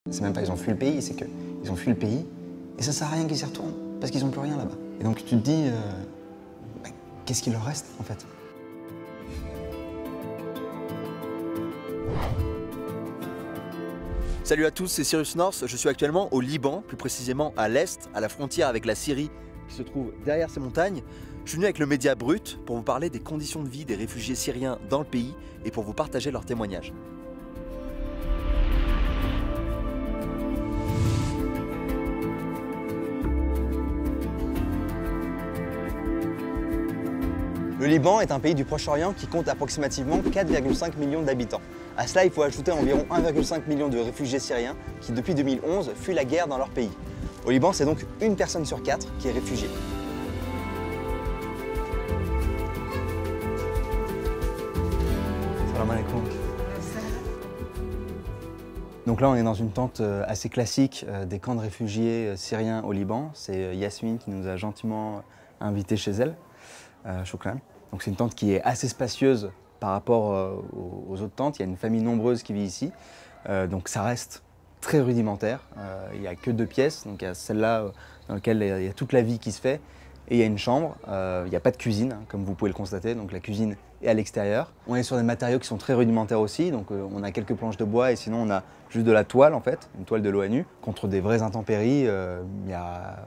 C'est même pas ils ont fui le pays, c'est qu'ils ont fui le pays et ça sert à rien qu'ils y retournent parce qu'ils n'ont plus rien là-bas. Et donc tu te dis, qu'est-ce qu'il leur reste en fait? Salut à tous, c'est Cyrus North. Je suis actuellement au Liban, plus précisément à l'est, à la frontière avec la Syrie qui se trouve derrière ces montagnes. Je suis venu avec le média Brut pour vous parler des conditions de vie des réfugiés syriens dans le pays et pour vous partager leurs témoignages. Le Liban est un pays du Proche-Orient qui compte approximativement 4,5 millions d'habitants. À cela, il faut ajouter environ 1,5 million de réfugiés syriens qui, depuis 2011, fuient la guerre dans leur pays. Au Liban, c'est donc une personne sur 4 qui est réfugiée. Salam alaikum. Donc là, on est dans une tente assez classique des camps de réfugiés syriens au Liban. C'est Yasmine qui nous a gentiment invités chez elle. Shukran. Donc c'est une tente qui est assez spacieuse par rapport aux autres tentes. Il y a une famille nombreuse qui vit ici. Donc ça reste très rudimentaire. Il n'y a que 2 pièces. Donc il y a celle-là dans laquelle il y a toute la vie qui se fait. Et il y a une chambre. Il n'y a pas de cuisine, comme vous pouvez le constater. Donc la cuisine est à l'extérieur. On est sur des matériaux qui sont très rudimentaires aussi. Donc on a quelques planches de bois et sinon on a juste de la toile en fait, une toile de l'ONU. Contre des vraies intempéries, il y a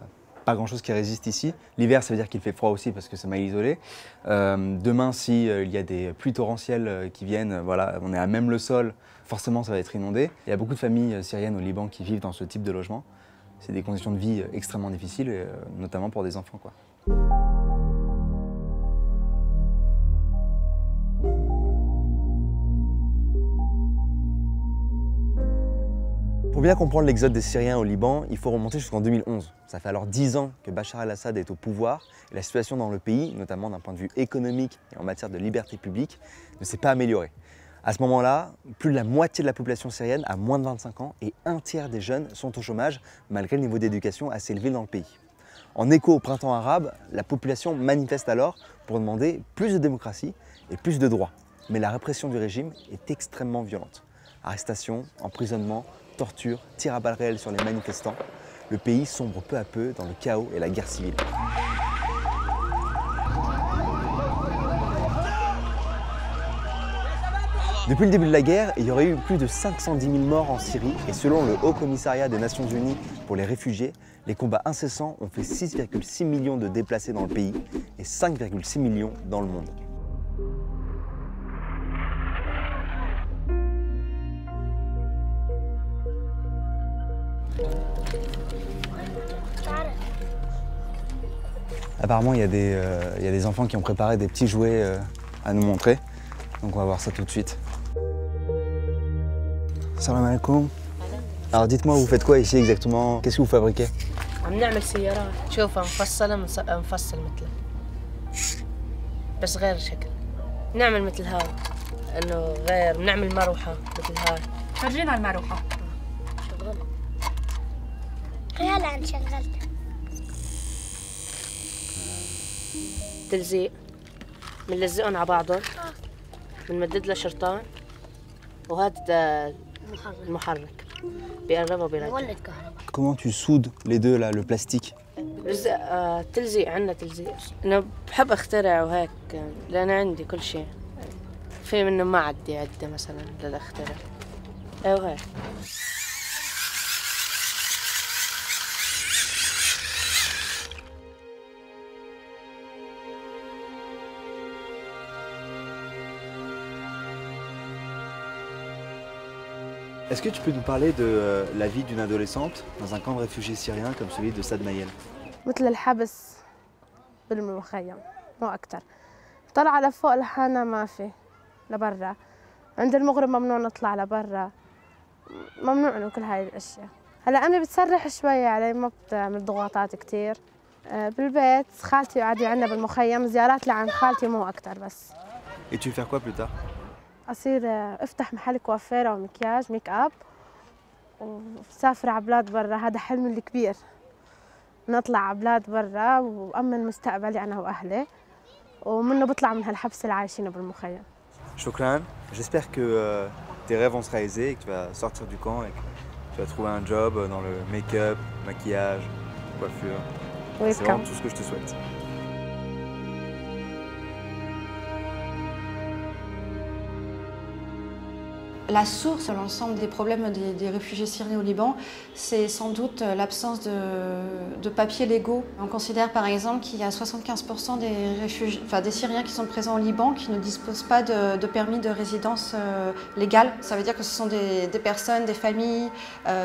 pas grand chose qui résiste ici. L'hiver, ça veut dire qu'il fait froid aussi parce que c'est mal isolé. Demain, si il y a des pluies torrentielles qui viennent, voilà, on est à même le sol, forcément ça va être inondé. Il y a beaucoup de familles syriennes au Liban qui vivent dans ce type de logement. C'est des conditions de vie extrêmement difficiles, notamment pour des enfants, quoi. Pour bien comprendre l'exode des Syriens au Liban, il faut remonter jusqu'en 2011. Ça fait alors 10 ans que Bachar el-Assad est au pouvoir et la situation dans le pays, notamment d'un point de vue économique et en matière de liberté publique, ne s'est pas améliorée. À ce moment-là, plus de la moitié de la population syrienne a moins de 25 ans et 1/3 des jeunes sont au chômage, malgré le niveau d'éducation assez élevé dans le pays. En écho au printemps arabe, la population manifeste alors pour demander plus de démocratie et plus de droits. Mais la répression du régime est extrêmement violente. Arrestations, emprisonnements, torture, tirs à balles réelles sur les manifestants. Le pays sombre peu à peu dans le chaos et la guerre civile. Depuis le début de la guerre, il y aurait eu plus de 510 000 morts en Syrie et selon le Haut Commissariat des Nations Unies pour les réfugiés, les combats incessants ont fait 6,6 millions de déplacés dans le pays et 5,6 millions dans le monde. Apparemment, il y a des enfants qui ont préparé des petits jouets à nous montrer. Donc on va voir ça tout de suite. Salam alaikum. Alors dites-moi, vous faites quoi ici exactement? Qu'est-ce que vous fabriquez? عم نعمل سيارات، شوفها مفصلة مفصل مثله بس غير شكل. نعمل مثل هاي إنه غير، بنعمل مروحة مثل هاي. فرجينا المروحة. شغلها. هلا عن شغلتها. تلزيق، بنلزقهم على بعضهم. بنمدد له شرطان وهذا المحرك بيقربها وبيرجع. مولد كهرباء. Comment tu soudes les deux là, le plastique? تلزيق، عندنا تلزيق. أنا بحب أخترع وهيك لأن عندي كل شيء. في منه معدي عدة مثلا للأخترع. أيوه هيك. Est-ce que tu peux nous parler de la vie d'une adolescente dans un camp de réfugiés syriens comme celui de Saad Mayel? مثل الحبس بالمخيم مو أكتر. طلع لفوق لحالنا ما في لبرا. عند المغرب ممنوع نطلع لبرا. ممنوع إنه كل هاي الأشياء. هلا أمي بتسرح شوية علي، ما بتعمل ضغوطات كتير. بالبيت خالتي عادي عندنا بالمخيم زيارات لعند خالتي مو أكتر بس. Et tu veux faire quoi plus tard? أصير أفتح محل كوافيرة ومكياج ميك أب وسافر على بلاد برا. هذا حلمي الكبير، نطلع على بلاد برا وأمن مستقبلي أنا وأهلي ومنه بطلع من هالحبس اللي عايشينه بالمخيم. Shukran, j'espère que tes rêves vont se réaliser et que tu vas sortir du camp et que tu vas trouver un job dans le make-up, maquillage, coiffure. C'est vraiment tout ce que je te souhaite. La source de l'ensemble des problèmes des réfugiés syriens au Liban, c'est sans doute l'absence de papiers légaux. On considère par exemple qu'il y a 75% des Syriens qui sont présents au Liban qui ne disposent pas de permis de résidence légal. Ça veut dire que ce sont des personnes, des familles,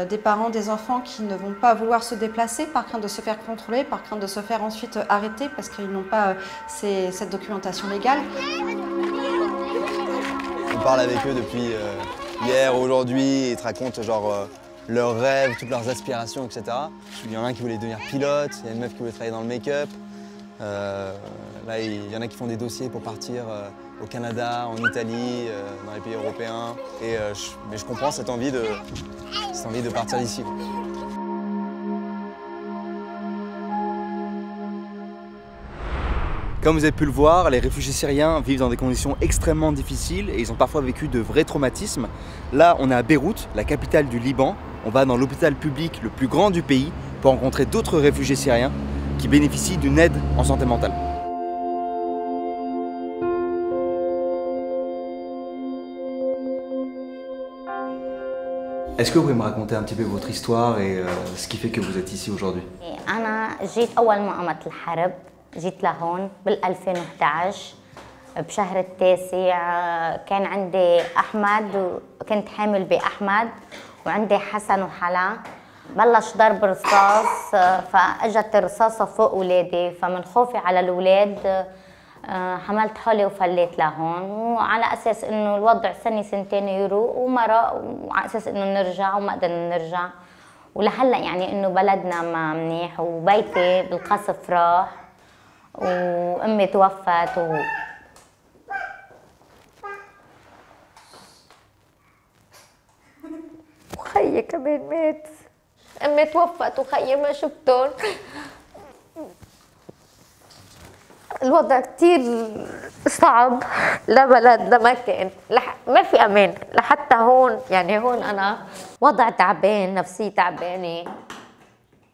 des parents, des enfants qui ne vont pas vouloir se déplacer par crainte de se faire contrôler, par crainte de se faire ensuite arrêter parce qu'ils n'ont pas cette documentation légale. On parle avec eux depuis hier, aujourd'hui, ils te racontent genre leurs rêves, toutes leurs aspirations, etc. Il y en a un qui voulait devenir pilote, il y a une meuf qui voulait travailler dans le make-up. Là, il y en a qui font des dossiers pour partir au Canada, en Italie, dans les pays européens. Mais je comprends cette envie de partir d'ici. Comme vous avez pu le voir, les réfugiés syriens vivent dans des conditions extrêmement difficiles et ils ont parfois vécu de vrais traumatismes. Là, on est à Beyrouth, la capitale du Liban. On va dans l'hôpital public le plus grand du pays pour rencontrer d'autres réfugiés syriens qui bénéficient d'une aide en santé mentale. Est-ce que vous pouvez me raconter un petit peu votre histoire et ce qui fait que vous êtes ici aujourd'hui? جيت لهون بال 2011 بشهر التاسع. كان عندي أحمد وكنت حامل بأحمد وعندي حسن وحلا. بلش ضرب رصاص فأجت الرصاصة فوق أولادي فمن خوفي على الأولاد حملت حالي وفليت لهون وعلى أساس إنه الوضع سنة سنتين يروق ومرق وعلى أساس إنه نرجع وما قدرنا نرجع ولهلا يعني إنه بلدنا ما منيح وبيتي بالقصف راح وأمي توفت وخيي كمان مات. أمي توفت وخيي ما شفتهم. الوضع كتير صعب، لا بلد لا مكان، ما في أمان لحتى هون. يعني هون أنا وضع تعبان، نفسي تعبانة،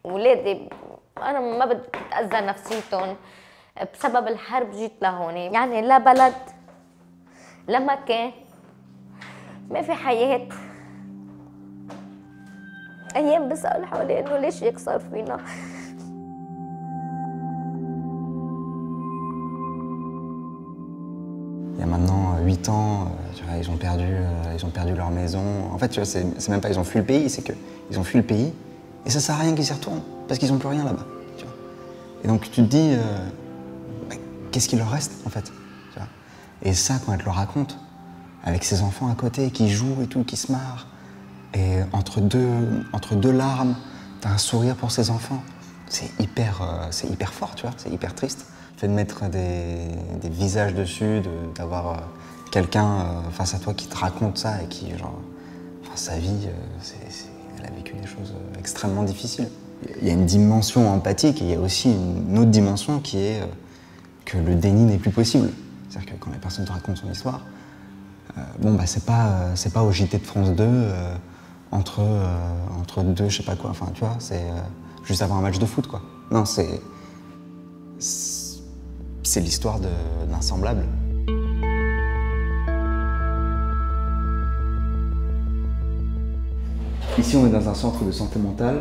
ولادي أنا ما بدي أتأذى نفسيتهم بسبب الحرب. جيت لهون يعني لا بلد لا مكان، ما في حياة. أيام بسأل حوالي إنه ليش هيك صار فينا. Il y a maintenant 8 ans, tu vois, ils ont perdu leur maison. En fait, tu vois, c'est même pas ils ont fui le pays, c'est qu'ils ont fui le pays et ça sert à rien qu'ils y retournent parce qu'ils n'ont plus rien là-bas. Et donc tu te dis, qu'est-ce qu'il leur reste en fait, tu vois. Et ça, quand elle te le raconte, avec ses enfants à côté qui jouent et tout, qui se marrent, et entre deux larmes, t'as un sourire pour ses enfants, c'est hyper fort, tu vois, c'est hyper triste. Le fait de mettre des visages dessus, d'avoir quelqu'un face à toi qui te raconte ça et qui, genre, enfin, sa vie, elle a vécu des choses extrêmement difficiles. Il y a une dimension empathique et il y a aussi une autre dimension qui est que le déni n'est plus possible. C'est-à-dire que quand la personne te raconte son histoire, bon, bah, c'est pas au JT de France 2 entre deux, je sais pas quoi, enfin, tu vois, c'est juste avant un match de foot, quoi. Non, c'est l'histoire d'un semblable. Ici, on est dans un centre de santé mentale.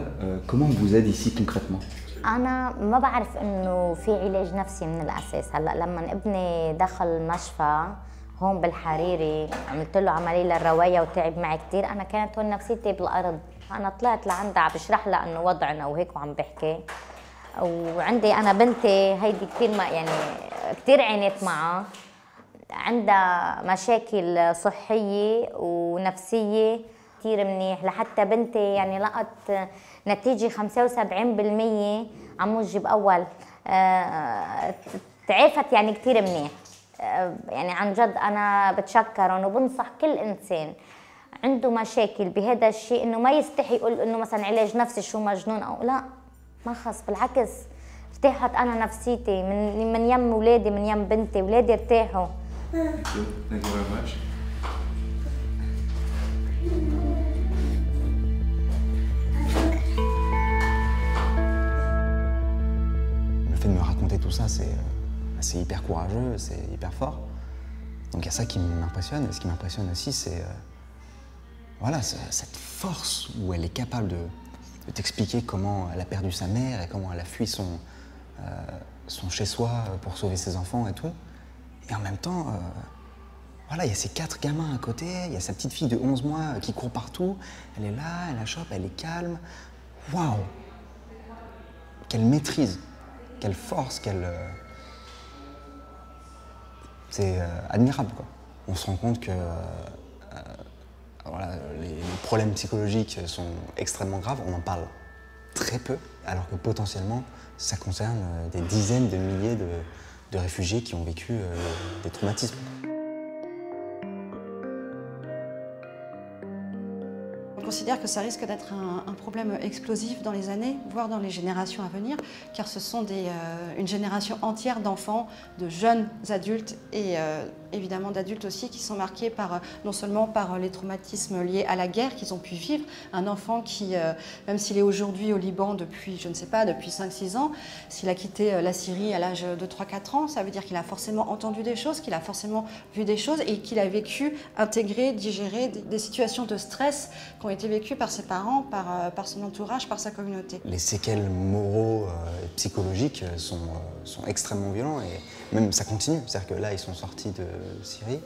Comment on vous aide ici concrètement? أنا ما بعرف إنه في علاج نفسي من الأساس. هلا لما ابني دخل المشفى هون بالحريري عملت له عملية للرواية وتعب معي كثير. أنا كانت هون نفسيتي بالأرض. أنا طلعت لعندها عم بشرح لها إنه وضعنا وهيك وعم بحكي. وعندي أنا بنتي هيدي كثير يعني كثير عانيت معها. عندها مشاكل صحية ونفسية كثير منيح لحتى بنتي يعني لقت نتيجة 75% عموجي بأول. تعافت يعني كثير منيح. يعني عن جد أنا بتشكرهم وبنصح كل إنسان عنده مشاكل بهذا الشيء إنه ما يستحي يقول إنه مثلا علاج نفسي شو مجنون أو لا، ما خص، بالعكس ارتاحت أنا نفسيتي من يم ولادي، من يم بنتي، ولادي ارتاحوا. Thank you very much. tout ça, c'est hyper courageux, c'est hyper fort. Donc il y a ça qui m'impressionne. Et ce qui m'impressionne aussi, c'est voilà, cette force où elle est capable de t'expliquer comment elle a perdu sa mère et comment elle a fui son chez-soi pour sauver ses enfants et tout. Et en même temps, voilà, il y a ces 4 gamins à côté, il y a sa petite fille de 11 mois qui court partout. Elle est là, elle la chope, elle est calme. Waouh! Quelle maîtrise, quelle force, c'est admirable, quoi. On se rend compte que voilà, les problèmes psychologiques sont extrêmement graves, on en parle très peu, alors que potentiellement, ça concerne des dizaines de milliers de réfugiés qui ont vécu des traumatismes. On considère que ça risque d'être un problème explosif dans les années, voire dans les générations à venir, car ce sont une génération entière d'enfants, de jeunes adultes et évidemment d'adultes aussi qui sont marqués non seulement par les traumatismes liés à la guerre qu'ils ont pu vivre. Un enfant qui, même s'il est aujourd'hui au Liban depuis, je ne sais pas, depuis 5-6 ans, s'il a quitté la Syrie à l'âge de 3-4 ans, ça veut dire qu'il a forcément entendu des choses, qu'il a forcément vu des choses et qu'il a vécu, intégré, digéré des situations de stress qui ont été vécues par ses parents, par son entourage, par sa communauté. Les séquelles moraux et psychologiques sont extrêmement violents et même ça continue. C'est-à-dire que là, ils sont sortis de Syrie.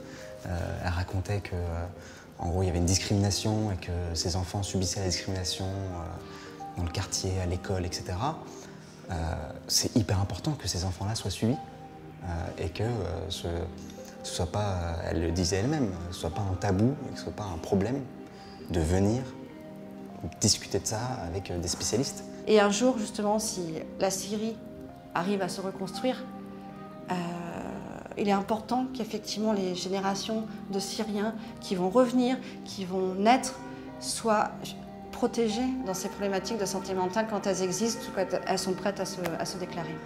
Elle racontait que, en gros, il y avait une discrimination et que ses enfants subissaient la discrimination dans le quartier, à l'école, etc. C'est hyper important que ces enfants-là soient suivis et que ce soit pas, elle le disait elle-même, ce soit pas un tabou et que ce soit pas un problème de venir discuter de ça avec des spécialistes. Et un jour, justement, si la Syrie arrive à se reconstruire, il est important qu'effectivement les générations de Syriens qui vont revenir, qui vont naître, soient protégées dans ces problématiques de santé mentale quand elles existent ou quand elles sont prêtes à se déclarer.